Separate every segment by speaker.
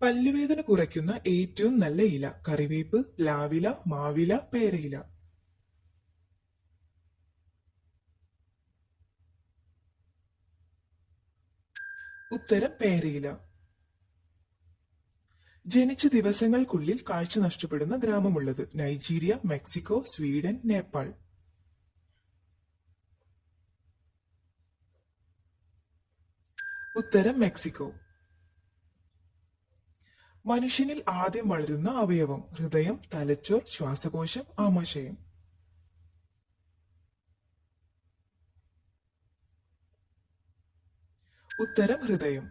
Speaker 1: പല്ലുവേദന കുറയ്ക്കുന്ന ഏറ്റവും നല്ല ഇല: കറിവേപ്പ്, പ്ലാവില, മാവില, പേരയില. ഉത്തരം പേരയില. ജനിച്ച ദിവസങ്ങൾക്കുള്ളിൽ കാഴ്ച നഷ്ടപ്പെടുന്ന ഗ്രാമമുള്ളത്: നൈജീരിയ, മെക്സിക്കോ, സ്വീഡൻ, നേപ്പാൾ. ഉത്തരം മെക്സിക്കോ. മനുഷ്യനിൽ ആദ്യം വളരുന്ന അവയവം: ഹൃദയം, തലച്ചോർ, ശ്വാസകോശം, ആമാശയം. ഉത്തരം ഹൃദയം.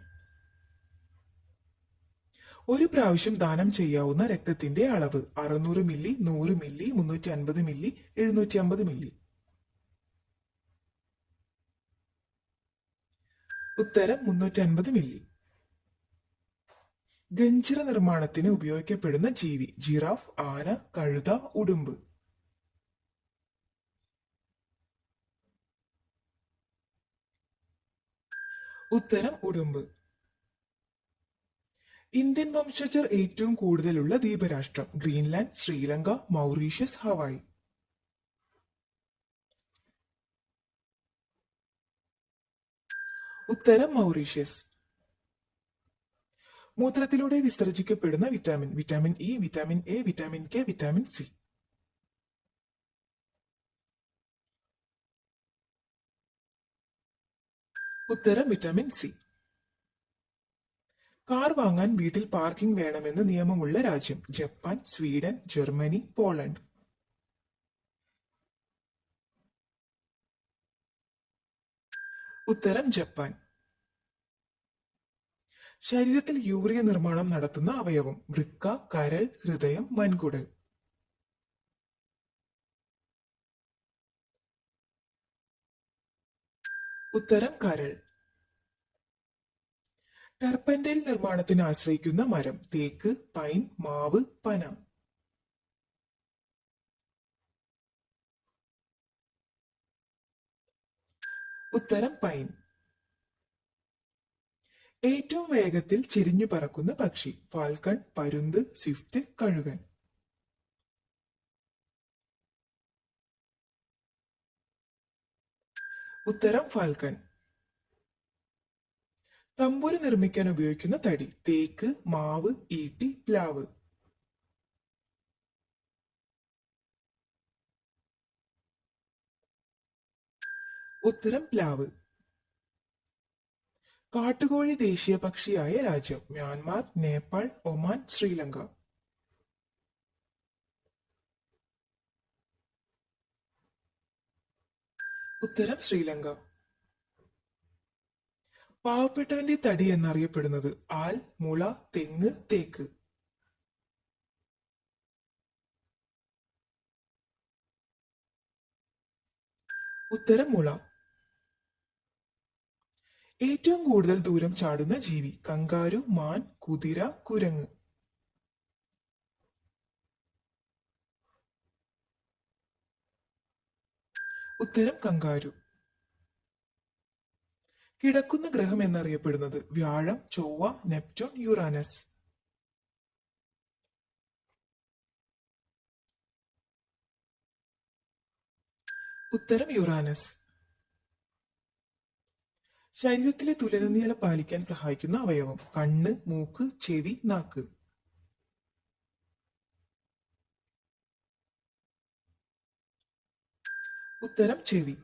Speaker 1: ഒരു പ്രാവശ്യം ദാനം ചെയ്യാവുന്ന രക്തത്തിന്റെ അളവ്: 600 മില്ലി, 100 മില്ലി, 350 മില്ലി, 750 മില്ലി. ഉത്തരം 350 മില്ലി. ഗഞ്ചിറ നിർമ്മാണത്തിന് ഉപയോഗിക്കപ്പെടുന്ന ജീവി: ജിറാഫ്, ആന, കഴുത, ഉടുമ്പ്. ഉത്തരം ഉടുമ്പ്. ഇന്ത്യൻ വംശജർ ഏറ്റവും കൂടുതലുള്ള ദ്വീപരാഷ്ട്രം: ഗ്രീൻലാൻഡ്, ശ്രീലങ്ക, മൗറീഷ്യസ്, ഹവായ്. ഉത്തരം മൗറീഷ്യസ്. മൂത്രത്തിലൂടെ വിസർജിക്കപ്പെടുന്ന vitamin: vitamin E, vitamin A, vitamin K, vitamin C. ഉത്തരം വിറ്റാമിൻ സി. കാർ വാങ്ങാൻ വീട്ടിൽ പാർക്കിംഗ് വേണമെന്ന് നിയമമുള്ള രാജ്യം: ജപ്പാൻ, സ്വീഡൻ, ജർമ്മനി, പോളണ്ട്. ഉത്തരം ജപ്പാൻ. ശരീരത്തിൽ യൂറിയ നിർമ്മാണം നടത്തുന്ന അവയവം: വൃക്ക, കരൾ, ഹൃദയം, വൻകുടൽ. ഉത്തരം കരൾ. ടർപ്പന്റൈൻ നിർമ്മാണത്തിന് ആശ്രയിക്കുന്ന മരം: തേക്ക്, പൈൻ, മാവ്, പന. ഉത്തരം പൈൻ. ഏറ്റവും വേഗത്തിൽ ചെരിഞ്ഞു പറക്കുന്ന പക്ഷി: ഫാൽക്കൺ, പരുന്ത്, സ്വിഫ്റ്റ്, കഴുകൻ. ഉത്തരം ഫാൽക്കൺ. തമ്പുരു നിർമ്മിക്കാൻ ഉപയോഗിക്കുന്ന തടി: തേക്ക്, മാവ്, ഈട്ടി, പ്ലാവ്. ഉത്തരം പ്ലാവ്. കാട്ടുകോഴി ദേശീയ പക്ഷിയായ രാജ്യം: മ്യാൻമാർ, നേപ്പാൾ, ഒമാൻ, ശ്രീലങ്ക. ഉത്തരം ശ്രീലങ്ക. പാവപ്പെട്ടവന്റെ തടി എന്നറിയപ്പെടുന്നത്: ആൽ, മുള, തെങ്ങ്, തേക്ക്. ഉത്തരം മുള. ഏറ്റവും കൂടുതൽ ദൂരം ചാടുന്ന ജീവി: കങ്കാരു, മാൻ, കുതിര, കുരങ്ങ്. ഉത്തരം കങ്കാരു. കിടക്കുന്ന ഗ്രഹം എന്നറിയപ്പെടുന്നത്: വ്യാഴം, ചൊവ്വ, നെപ്റ്റ്യൂൺ, യുറാനസ്. ഉത്തരം യുറാനസ്. ശരീരത്തിലെ തുലനനില പാലിക്കാൻ സഹായിക്കുന്ന അവയവം: കണ്ണ്, മൂക്ക്, ചെവി, നാക്ക്. ഉത്തരം ചെവി.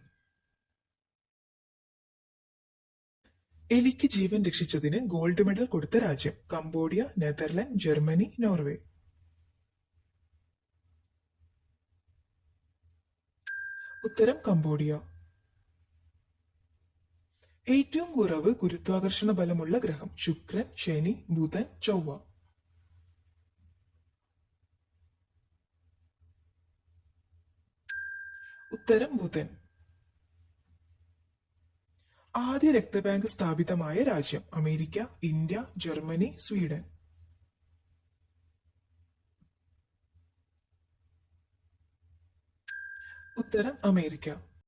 Speaker 1: എലിക്ക് ജീവൻ രക്ഷിച്ചതിന് ഗോൾഡ് മെഡൽ കൊടുത്ത രാജ്യം: കംബോഡിയ, നെതർലൻഡ്, ജർമ്മനി, നോർവേ. ഉത്തരം കംബോഡിയ. ഏറ്റവും കുറവ് ഗുരുത്വാകർഷണ ബലമുള്ള ഗ്രഹം: ശുക്രൻ, ശനി, ബുധൻ, ചൊവ്വ. ഉത്തരം ബുധൻ. ആദ്യ രക്തബാങ്ക് സ്ഥാപിതമായ രാജ്യം: അമേരിക്ക, ഇന്ത്യ, ജർമ്മനി, സ്വീഡൻ. ഉത്തരം അമേരിക്ക.